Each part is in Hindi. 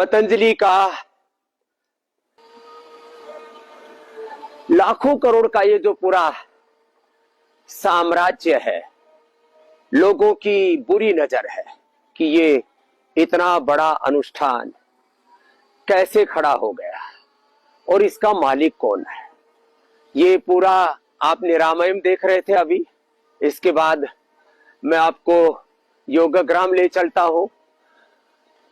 पतंजलि का लाखों करोड़ का ये जो पूरा साम्राज्य है, लोगों की बुरी नजर है कि ये इतना बड़ा अनुष्ठान कैसे खड़ा हो गया और इसका मालिक कौन है। ये पूरा आपने रामायण देख रहे थे अभी, इसके बाद मैं आपको योगग्राम ले चलता हूं।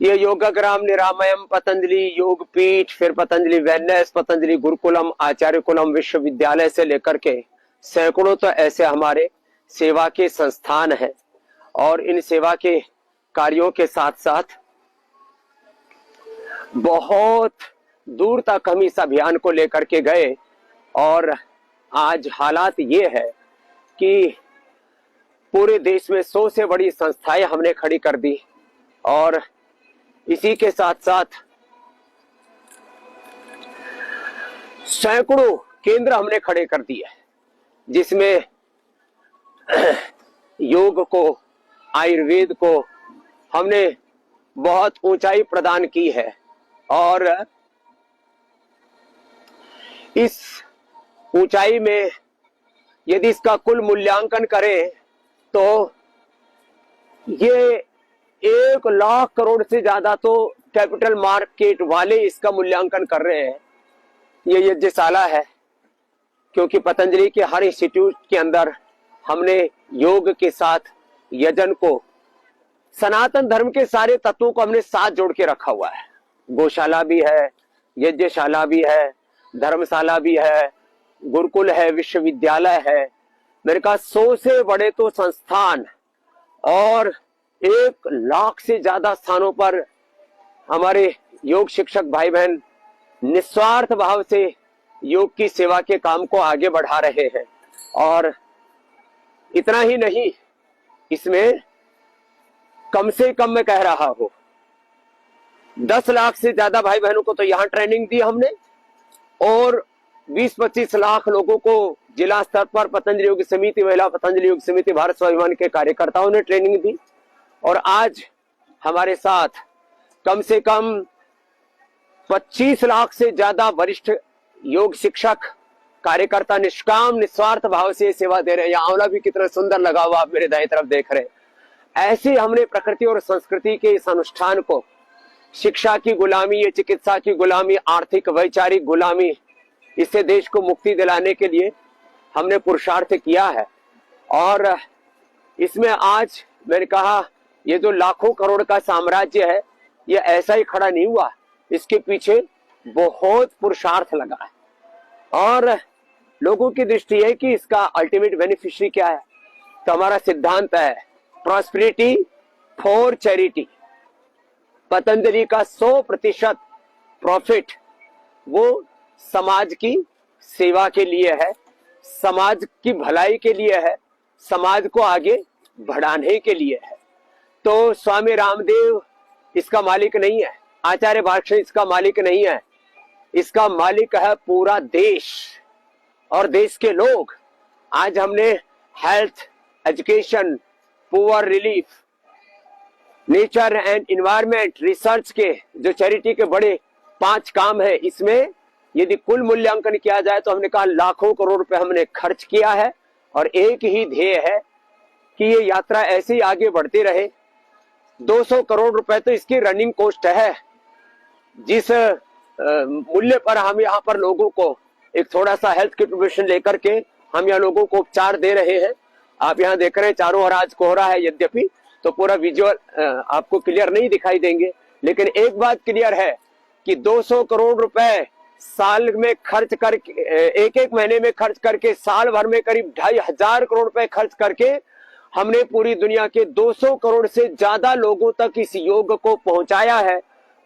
ये योगग्राम, निरामयम, पतंजलि योग पीठ, फिर पतंजलि वेलनेस, पतंजलि गुरुकुलम, आचार्य कुलम विश्वविद्यालय से लेकर के सैकड़ों तो ऐसे हमारे सेवा के संस्थान हैं और इन सेवा के कार्यों के साथ साथ बहुत दूर तक हम इस अभियान को लेकर के गए और आज हालात ये है कि पूरे देश में 100 से बड़ी संस्थाएं हमने खड़ी कर दी और इसी के साथ साथ सैकड़ों केंद्र हमने खड़े कर दिए, जिसमें योग को, आयुर्वेद को हमने बहुत ऊंचाई प्रदान की है। और इस ऊंचाई में यदि इसका कुल मूल्यांकन करें तो ये 1 लाख करोड़ से ज्यादा तो कैपिटल मार्केट वाले इसका मूल्यांकन कर रहे हैं। ये यज्ञशाला है, क्योंकि पतंजलि के हर इंस्टीट्यूट के अंदर हमने योग के साथ यजन को, सनातन धर्म के सारे तत्वों को हमने साथ जोड़ के रखा हुआ है। गौशाला भी है, यज्ञशाला भी है, धर्मशाला भी है, गुरुकुल है, विश्वविद्यालय है। मेरे कहा 100 से बड़े तो संस्थान और 1 लाख से ज्यादा स्थानों पर हमारे योग शिक्षक भाई बहन निस्वार्थ भाव से योग की सेवा के काम को आगे बढ़ा रहे हैं। और इतना ही नहीं, इसमें कम से कम मैं कह रहा हूं 10 लाख से ज्यादा भाई बहनों को तो यहां ट्रेनिंग दी हमने और 20-25 लाख लोगों को जिला स्तर पर पतंजलि योग समिति, महिला पतंजलि योग समिति, भारत स्वाभिमान के कार्यकर्ताओं ने ट्रेनिंग दी। और आज हमारे साथ कम से कम 25 लाख से ज्यादा वरिष्ठ योग शिक्षक कार्यकर्ता निष्काम निस्वार्थ भाव से सेवा दे रहे हैं। आंवला भी कितना सुंदर लगा हुआ आप मेरे दाएं तरफ देख रहे हैं। ऐसे हमने प्रकृति और संस्कृति के इस अनुष्ठान को, शिक्षा की गुलामी, ये चिकित्सा की गुलामी, आर्थिक वैचारिक गुलामी, इससे देश को मुक्ति दिलाने के लिए हमने पुरुषार्थ किया है। और इसमें आज मैंने कहा ये जो लाखों करोड़ का साम्राज्य है, ये ऐसा ही खड़ा नहीं हुआ, इसके पीछे बहुत पुरुषार्थ लगा है। और लोगों की दृष्टि है कि इसका अल्टीमेट बेनिफिशियरी क्या है, तो हमारा सिद्धांत है प्रॉस्पेरिटी फॉर चैरिटी। पतंजलि का 100% प्रॉफिट वो समाज की सेवा के लिए है, समाज की भलाई के लिए है, समाज को आगे बढ़ाने के लिए है। तो स्वामी रामदेव इसका मालिक नहीं है, आचार्य भाष्य इसका मालिक नहीं है, इसका मालिक है पूरा देश और देश के लोग। आज हमने health, education, poor relief, nature and environment, research के जो चैरिटी के बड़े 5 काम है, इसमें यदि कुल मूल्यांकन किया जाए तो हमने कहा लाखों करोड़ रुपए हमने खर्च किया है। और एक ही ध्येय है कि ये यात्रा ऐसे ही आगे बढ़ती रहे। 200 करोड़ रुपए तो इसकी रनिंग कॉस्ट है। जिस मूल्य पर हम यहाँ पर लोगों को एक थोड़ा सा हेल्थ की प्रिपरेशन लेकर के हम यहाँ लोगों को उपचार दे रहे हैं। आप यहाँ देख रहे हैं चारों ओर आज कोहरा है, यद्यपि तो पूरा विजुअल आपको क्लियर नहीं दिखाई देंगे, लेकिन एक बात क्लियर है कि 200 करोड़ रुपए साल में खर्च करके, एक महीने में खर्च करके, साल भर में करीब 2,500 करोड़ रुपए खर्च करके हमने पूरी दुनिया के 200 करोड़ से ज्यादा लोगों तक इस योग को पहुंचाया है।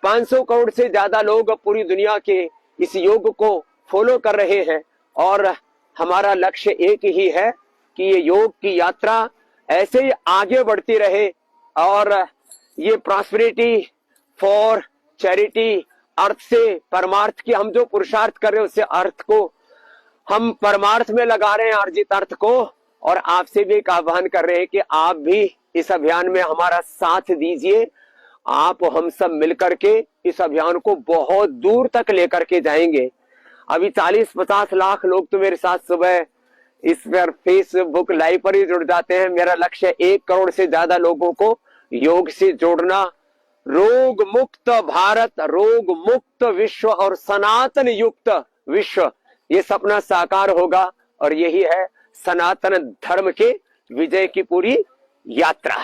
500 करोड़ से ज्यादा लोग पूरी दुनिया के इस योग को फॉलो कर रहे हैं। और हमारा लक्ष्य एक ही है कि ये योग की यात्रा ऐसे ही आगे बढ़ती रहे और ये प्रॉस्पेरिटी फॉर चैरिटी, अर्थ से परमार्थ की हम जो पुरुषार्थ कर रहे हैं उससे अर्थ को हम परमार्थ में लगा रहे हैं, अर्जित अर्थ को। और आपसे भी एक आह्वान कर रहे हैं कि आप भी इस अभियान में हमारा साथ दीजिए आप हम सब मिलकर के इस अभियान को बहुत दूर तक लेकर के जाएंगे। अभी 40-50 लाख लोग तो मेरे साथ सुबह इस पर फेसबुक लाइव पर ही जुड़ जाते हैं। मेरा लक्ष्य 1 करोड़ से ज्यादा लोगों को योग से जोड़ना। रोग मुक्त भारत, रोग मुक्त विश्व और सनातन युक्त विश्व, ये सपना साकार होगा। और यही है सनातन धर्म के विजय की पूरी यात्रा।